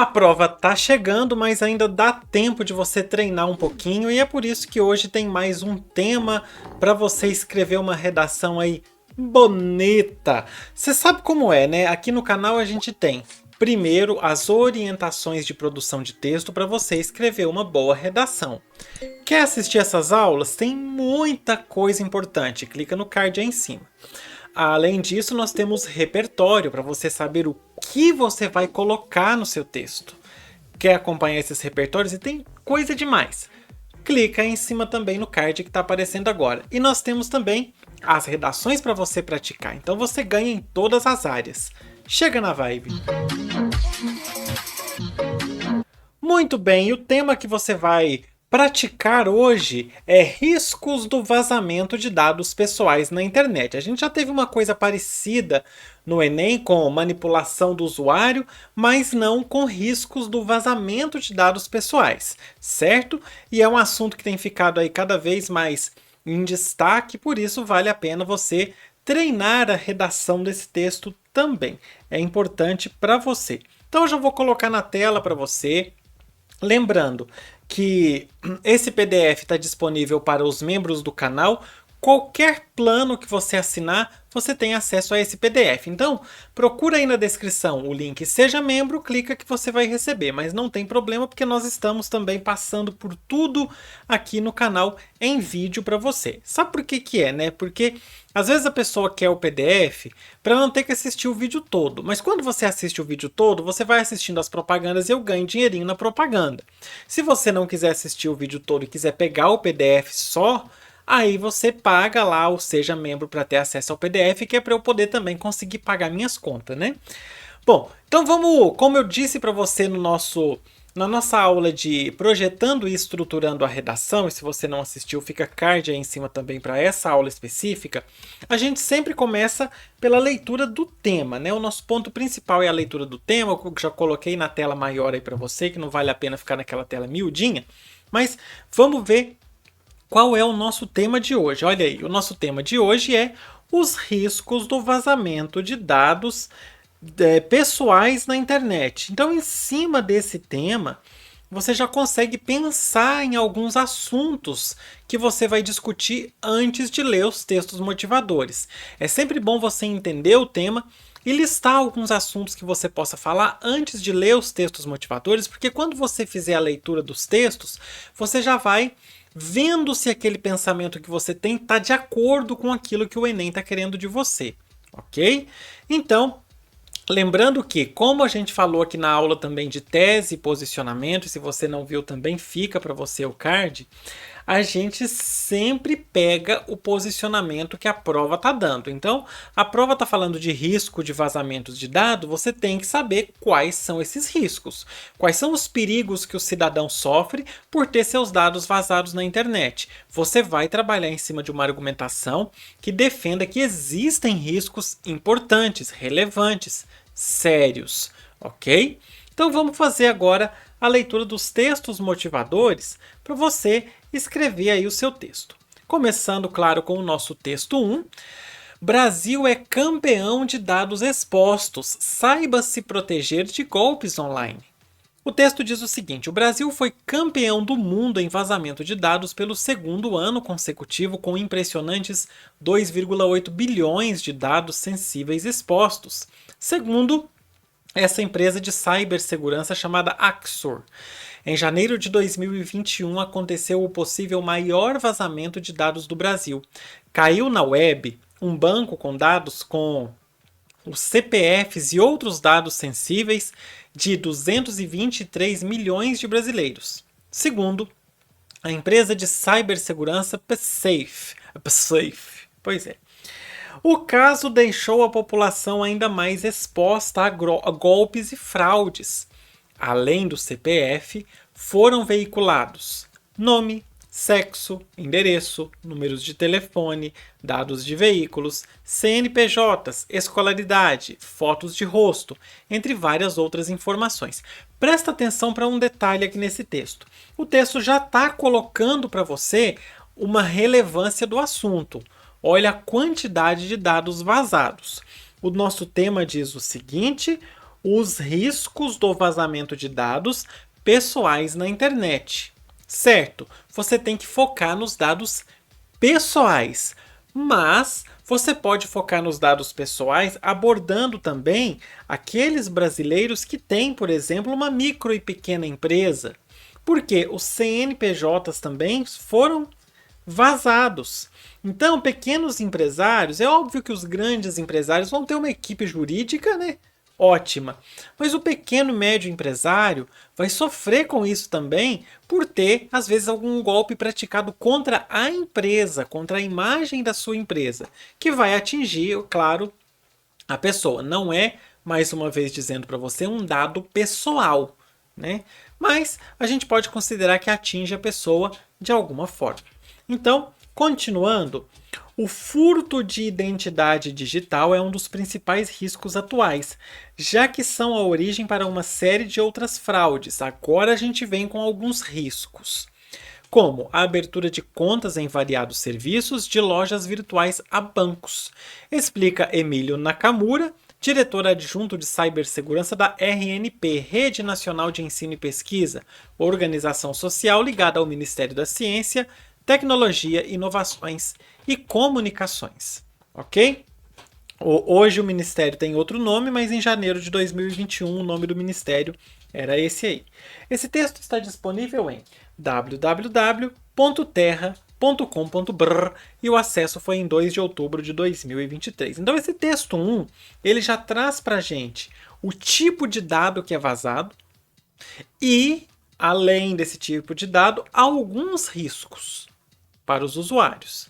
A prova tá chegando, mas ainda dá tempo de você treinar um pouquinho e é por isso que hoje tem mais um tema para você escrever uma redação aí bonita. Você sabe como é, né? Aqui no canal a gente tem primeiro as orientações de produção de texto para você escrever uma boa redação. Quer assistir essas aulas? Tem muita coisa importante. Clica no card aí em cima. Além disso, nós temos repertório para você saber o que você vai colocar no seu texto. Quer acompanhar esses repertórios? E tem coisa demais. Clica aí em cima também no card que está aparecendo agora. E nós temos também as redações para você praticar. Então você ganha em todas as áreas. Chega na vibe. Muito bem, e o tema que você vai praticar hoje é riscos do vazamento de dados pessoais na internet. A gente já teve uma coisa parecida no Enem com manipulação do usuário, mas não com riscos do vazamento de dados pessoais, certo? E é um assunto que tem ficado aí cada vez mais em destaque, por isso vale a pena você treinar a redação desse texto também. É importante para você. Então eu já vou colocar na tela para você. Lembrando que esse PDF está disponível para os membros do canal. Qualquer plano que você assinar, você tem acesso a esse PDF. Então, procura aí na descrição o link Seja Membro, clica que você vai receber. Mas não tem problema porque nós estamos também passando por tudo aqui no canal em vídeo para você. Sabe por que que é, né? Porque às vezes a pessoa quer o PDF para não ter que assistir o vídeo todo. Mas quando você assiste o vídeo todo, você vai assistindo as propagandas e eu ganho dinheirinho na propaganda. Se você não quiser assistir o vídeo todo e quiser pegar o PDF só, aí você paga lá o Seja Membro para ter acesso ao PDF, que é para eu poder também conseguir pagar minhas contas, né? Bom, então vamos, como eu disse para você na nossa aula de projetando e estruturando a redação, e se você não assistiu, fica card aí em cima também para essa aula específica, a gente sempre começa pela leitura do tema, né? O nosso ponto principal é a leitura do tema, eu já coloquei na tela maior aí para você, que não vale a pena ficar naquela tela miudinha, mas vamos ver qual é o nosso tema de hoje. Olha aí, o nosso tema de hoje é os riscos do vazamento de dados pessoais na internet. Então, em cima desse tema, você já consegue pensar em alguns assuntos que você vai discutir antes de ler os textos motivadores. É sempre bom você entender o tema e listar alguns assuntos que você possa falar antes de ler os textos motivadores, porque quando você fizer a leitura dos textos, você já vai vendo se aquele pensamento que você tem está de acordo com aquilo que o Enem está querendo de você, ok? Então, lembrando que, como a gente falou aqui na aula também de tese e posicionamento, e se você não viu também fica para você o card, a gente sempre pega o posicionamento que a prova está dando. Então, a prova está falando de risco de vazamentos de dados, você tem que saber quais são esses riscos. Quais são os perigos que o cidadão sofre por ter seus dados vazados na internet. Você vai trabalhar em cima de uma argumentação que defenda que existem riscos importantes, relevantes, sérios, ok? Então vamos fazer agora a leitura dos textos motivadores para você escrever aí o seu texto. Começando, claro, com o nosso texto 1. Brasil é campeão de dados expostos. Saiba se proteger de golpes online. O texto diz o seguinte: o Brasil foi campeão do mundo em vazamento de dados pelo segundo ano consecutivo, com impressionantes 2,8 bilhões de dados sensíveis expostos, segundo essa empresa de cibersegurança chamada Axor. Em janeiro de 2021 aconteceu o possível maior vazamento de dados do Brasil. Caiu na web um banco com dados com os CPFs e outros dados sensíveis de 223 milhões de brasileiros, segundo a empresa de cibersegurança PSafe. Pois é. O caso deixou a população ainda mais exposta a golpes e fraudes. Além do CPF, foram veiculados nome, sexo, endereço, números de telefone, dados de veículos, CNPJs, escolaridade, fotos de rosto, entre várias outras informações. Presta atenção para um detalhe aqui nesse texto. O texto já está colocando para você uma relevância do assunto. Olha a quantidade de dados vazados. O nosso tema diz o seguinte: os riscos do vazamento de dados pessoais na internet. Certo, você tem que focar nos dados pessoais, mas você pode focar nos dados pessoais abordando também aqueles brasileiros que têm, por exemplo, uma micro e pequena empresa, porque os CNPJs também foram vazados. Então, pequenos empresários, é óbvio que os grandes empresários vão ter uma equipe jurídica, né? Ótima. Mas o pequeno e médio empresário vai sofrer com isso também por ter, às vezes, algum golpe praticado contra a empresa, contra a imagem da sua empresa, que vai atingir, claro, a pessoa. Não é, mais uma vez dizendo para você, um dado pessoal, né? Mas a gente pode considerar que atinge a pessoa de alguma forma. Então, continuando, o furto de identidade digital é um dos principais riscos atuais, já que são a origem para uma série de outras fraudes. Agora a gente vem com alguns riscos, como a abertura de contas em variados serviços de lojas virtuais a bancos, explica Emílio Nakamura, diretor adjunto de cibersegurança da RNP, Rede Nacional de Ensino e Pesquisa, organização social ligada ao Ministério da Ciência, Tecnologia, Inovações e Comunicações. Ok? Hoje o Ministério tem outro nome, mas em janeiro de 2021 o nome do Ministério era esse aí. Esse texto está disponível em www.terra.com.br e o acesso foi em 2 de outubro de 2023. Então esse texto 1, ele já traz para a gente o tipo de dado que é vazado e, além desse tipo de dado, alguns riscos para os usuários.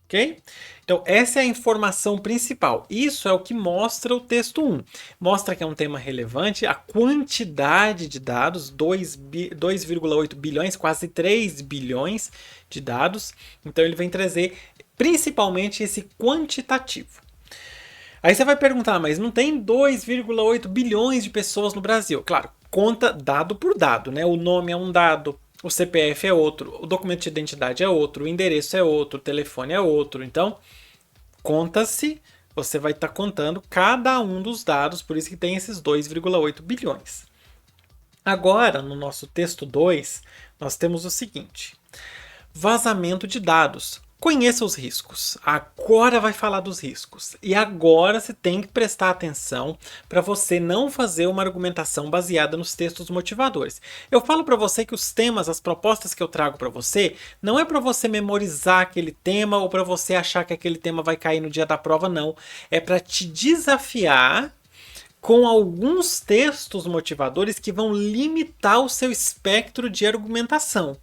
Ok? Então, essa é a informação principal. Isso é o que mostra o texto 1. Mostra que é um tema relevante, a quantidade de dados, 2,8 bilhões, quase 3 bilhões de dados. Então, ele vem trazer principalmente esse quantitativo. Aí você vai perguntar, mas não tem 2,8 bilhões de pessoas no Brasil? Claro, conta dado por dado, né? O nome é um dado, o CPF é outro, o documento de identidade é outro, o endereço é outro, o telefone é outro. Então, conta-se, você vai estar contando cada um dos dados, por isso que tem esses 2,8 bilhões. Agora, no nosso texto 2, nós temos o seguinte: vazamento de dados. Conheça os riscos. Agora vai falar dos riscos. E agora você tem que prestar atenção para você não fazer uma argumentação baseada nos textos motivadores. Eu falo para você que os temas, as propostas que eu trago para você, não é para você memorizar aquele tema ou para você achar que aquele tema vai cair no dia da prova, não. É para te desafiar com alguns textos motivadores que vão limitar o seu espectro de argumentação.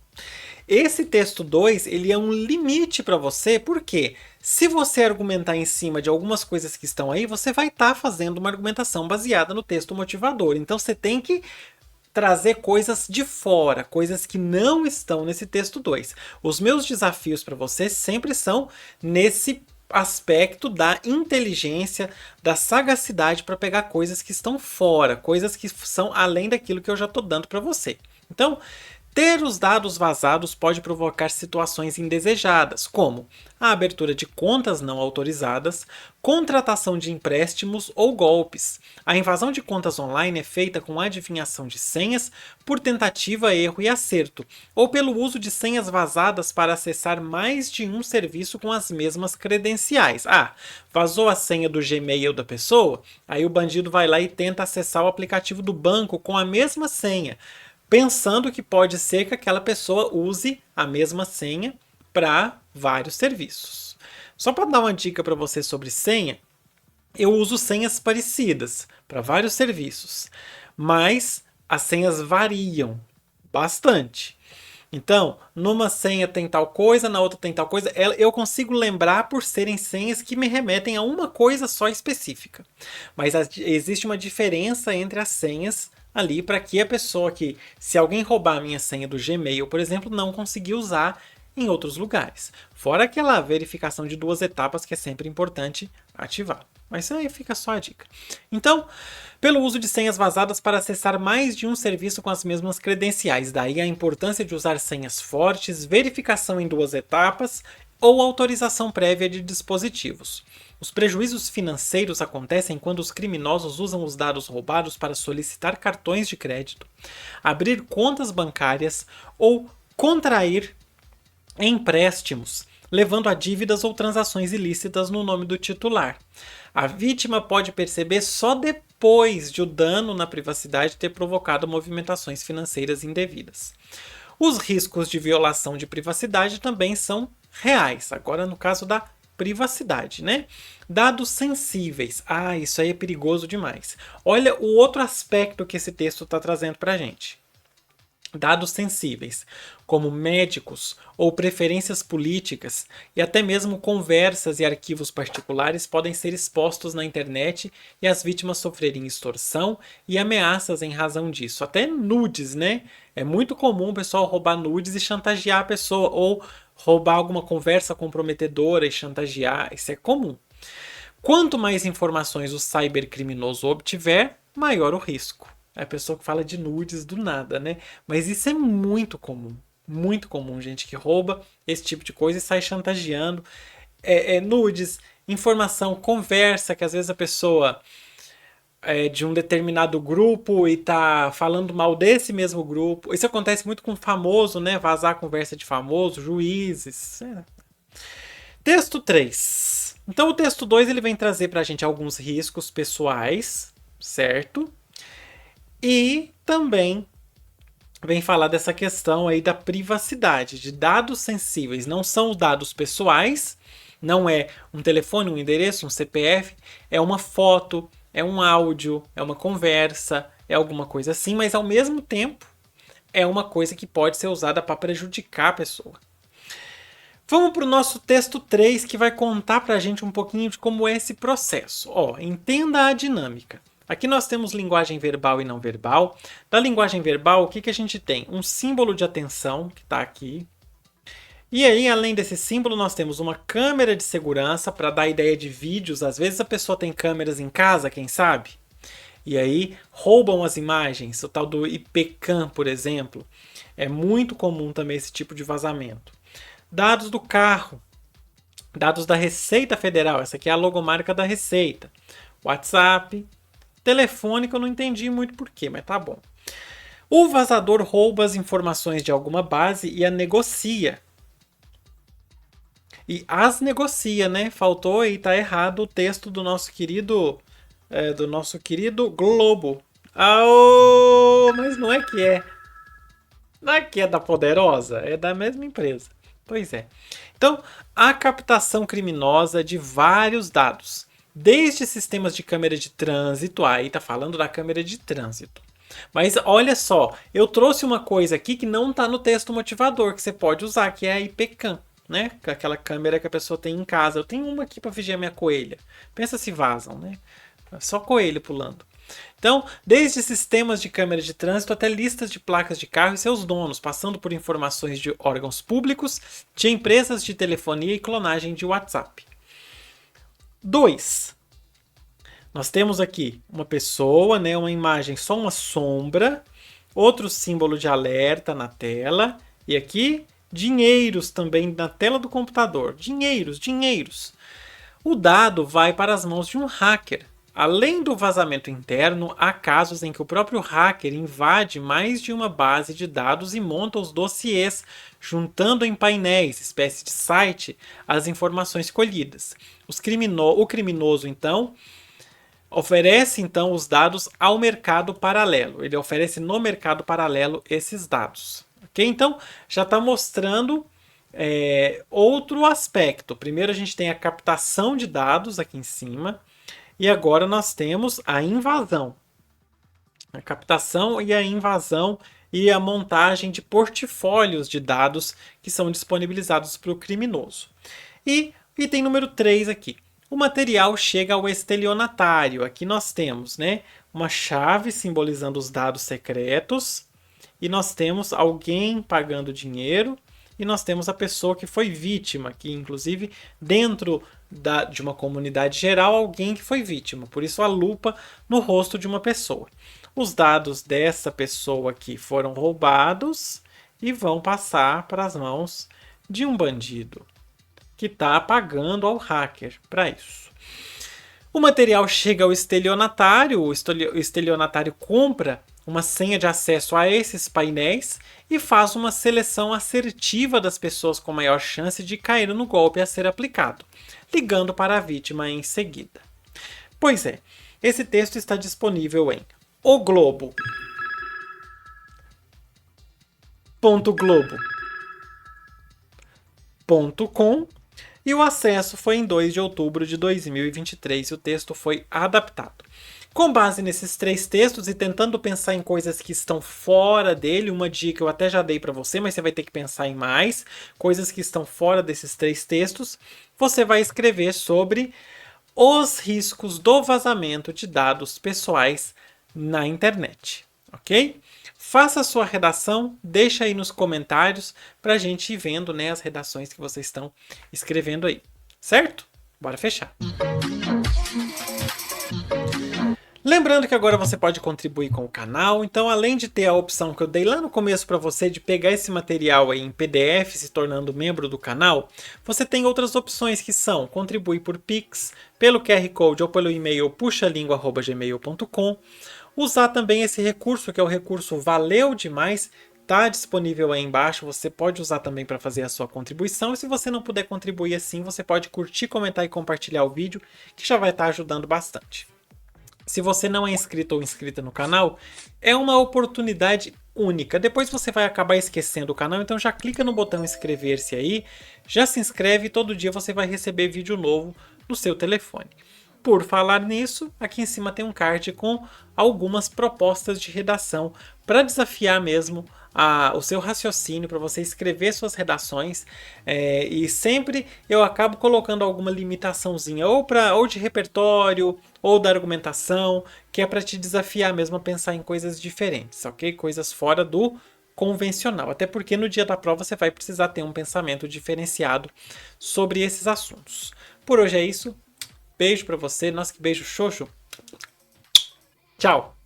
Esse texto 2, ele é um limite para você, porque se você argumentar em cima de algumas coisas que estão aí, você vai estar fazendo uma argumentação baseada no texto motivador. Então você tem que trazer coisas de fora, coisas que não estão nesse texto 2. Os meus desafios para você sempre são nesse aspecto da inteligência, da sagacidade para pegar coisas que estão fora, coisas que são além daquilo que eu já estou dando para você. Então, ter os dados vazados pode provocar situações indesejadas, como a abertura de contas não autorizadas, contratação de empréstimos ou golpes. A invasão de contas online é feita com adivinhação de senhas por tentativa, erro e acerto, ou pelo uso de senhas vazadas para acessar mais de um serviço com as mesmas credenciais. Vazou a senha do Gmail da pessoa? Aí o bandido vai lá e tenta acessar o aplicativo do banco com a mesma senha, pensando que pode ser que aquela pessoa use a mesma senha para vários serviços. Só para dar uma dica para você sobre senha, eu uso senhas parecidas para vários serviços, mas as senhas variam bastante. Então, numa senha tem tal coisa, na outra tem tal coisa. Eu consigo lembrar por serem senhas que me remetem a uma coisa só específica. Mas existe uma diferença entre as senhas ali para que a pessoa que, se alguém roubar a minha senha do Gmail, por exemplo, não conseguir usar em outros lugares. Fora aquela verificação de 2 etapas que é sempre importante ativar. Mas isso aí fica só a dica. Então, pelo uso de senhas vazadas para acessar mais de um serviço com as mesmas credenciais. Daí a importância de usar senhas fortes, verificação em 2 etapas ou autorização prévia de dispositivos. Os prejuízos financeiros acontecem quando os criminosos usam os dados roubados para solicitar cartões de crédito, abrir contas bancárias ou contrair empréstimos, levando a dívidas ou transações ilícitas no nome do titular. A vítima pode perceber só depois de o dano na privacidade ter provocado movimentações financeiras indevidas. Os riscos de violação de privacidade também são reais. Agora, no caso da privacidade, né? Dados sensíveis. Ah, isso aí é perigoso demais. Olha o outro aspecto que esse texto está trazendo para a gente. Dados sensíveis, como médicos ou preferências políticas e até mesmo conversas e arquivos particulares podem ser expostos na internet e as vítimas sofrerem extorsão e ameaças em razão disso. Até nudes, né? É muito comum o pessoal roubar nudes e chantagear a pessoa ou roubar alguma conversa comprometedora e chantagear. Isso é comum. Quanto mais informações o cybercriminoso obtiver, maior o risco. É a pessoa que fala de nudes do nada, né? Mas isso é muito comum. Muito comum, gente que rouba esse tipo de coisa e sai chantageando. Nudes, informação, conversa, que às vezes a pessoa é de um determinado grupo e tá falando mal desse mesmo grupo. Isso acontece muito com famoso, né? Vazar a conversa de famoso, juízes. Texto 3. Então o texto 2 ele vem trazer pra gente alguns riscos pessoais, certo? E também vem falar dessa questão aí da privacidade, de dados sensíveis. Não são dados pessoais, não é um telefone, um endereço, um CPF, é uma foto, é um áudio, é uma conversa, é alguma coisa assim, mas ao mesmo tempo é uma coisa que pode ser usada para prejudicar a pessoa. Vamos para o nosso texto 3, que vai contar para a gente um pouquinho de como é esse processo. Entenda a dinâmica. Aqui nós temos linguagem verbal e não verbal. Da linguagem verbal, o que a gente tem? Um símbolo de atenção, que está aqui. E aí, além desse símbolo, nós temos uma câmera de segurança para dar ideia de vídeos. Às vezes a pessoa tem câmeras em casa, quem sabe? E aí roubam as imagens, o tal do IPCAM, por exemplo. É muito comum também esse tipo de vazamento. Dados do carro. Dados da Receita Federal. Essa aqui é a logomarca da Receita. WhatsApp. Telefone, que eu não entendi muito porquê, mas tá bom. O vazador rouba as informações de alguma base e a negocia. E as negocia, né? Faltou aí, tá errado o texto do nosso querido Globo. Mas não é que é. Não é que é da Poderosa, é da mesma empresa. Pois é. Então, a captação criminosa de vários dados. Desde sistemas de câmera de trânsito, aí tá falando da câmera de trânsito. Mas olha só, eu trouxe uma coisa aqui que não tá no texto motivador, que você pode usar, que é a IPCAM, né? Aquela câmera que a pessoa tem em casa. Eu tenho uma aqui para vigiar minha coelha. Pensa se vazam, né? Só coelho pulando. Então, desde sistemas de câmera de trânsito até listas de placas de carro e seus donos, passando por informações de órgãos públicos, de empresas de telefonia e clonagem de WhatsApp. 2. Nós temos aqui uma pessoa, né, uma imagem, só uma sombra, outro símbolo de alerta na tela, e aqui dinheiros também na tela do computador. Dinheiros. O dado vai para as mãos de um hacker. Além do vazamento interno, há casos em que o próprio hacker invade mais de uma base de dados e monta os dossiês, juntando em painéis, espécie de site, as informações colhidas. O criminoso, então, oferece então os dados ao mercado paralelo. Ele oferece no mercado paralelo esses dados. Okay? Então, já está mostrando outro aspecto. Primeiro a gente tem a captação de dados aqui em cima. E agora nós temos a invasão. A captação e a invasão e a montagem de portfólios de dados que são disponibilizados para o criminoso. E item número 3 aqui. O material chega ao estelionatário. Aqui nós temos, né, uma chave simbolizando os dados secretos. E nós temos alguém pagando dinheiro. E nós temos a pessoa que foi vítima, que inclusive dentro de uma comunidade geral, alguém que foi vítima. Por isso a lupa no rosto de uma pessoa. Os dados dessa pessoa aqui foram roubados e vão passar para as mãos de um bandido que está pagando ao hacker para isso. O material chega ao estelionatário, o estelionatário compra uma senha de acesso a esses painéis e faz uma seleção assertiva das pessoas com maior chance de cair no golpe a ser aplicado, ligando para a vítima em seguida. Pois é, esse texto está disponível em oglobo.globo.com e o acesso foi em 2 de outubro de 2023 e o texto foi adaptado. Com base nesses 3 textos e tentando pensar em coisas que estão fora dele, uma dica eu até já dei para você, mas você vai ter que pensar em mais coisas que estão fora desses 3 textos, você vai escrever sobre os riscos do vazamento de dados pessoais na internet, ok? Faça a sua redação, deixa aí nos comentários para a gente ir vendo, né, as redações que vocês estão escrevendo aí, certo? Bora fechar. Lembrando que agora você pode contribuir com o canal, então além de ter a opção que eu dei lá no começo para você de pegar esse material aí em PDF se tornando membro do canal, você tem outras opções que são contribuir por Pix, pelo QR Code ou pelo e-mail puxalingo@gmail.com, usar também esse recurso que é o recurso Valeu Demais, está disponível aí embaixo, você pode usar também para fazer a sua contribuição e se você não puder contribuir assim, você pode curtir, comentar e compartilhar o vídeo que já vai estar ajudando bastante. Se você não é inscrito ou inscrita no canal, é uma oportunidade única. Depois você vai acabar esquecendo o canal, então já clica no botão inscrever-se aí, já se inscreve e todo dia você vai receber vídeo novo no seu telefone. Por falar nisso, aqui em cima tem um card com algumas propostas de redação para desafiar mesmo o seu raciocínio, para você escrever suas redações, e sempre eu acabo colocando alguma limitaçãozinha ou de repertório ou da argumentação, que é para te desafiar mesmo a pensar em coisas diferentes, ok? Coisas fora do convencional, até porque no dia da prova você vai precisar ter um pensamento diferenciado sobre esses assuntos. Por hoje é isso. Beijo pra você. Nossa, que beijo xoxo. Tchau.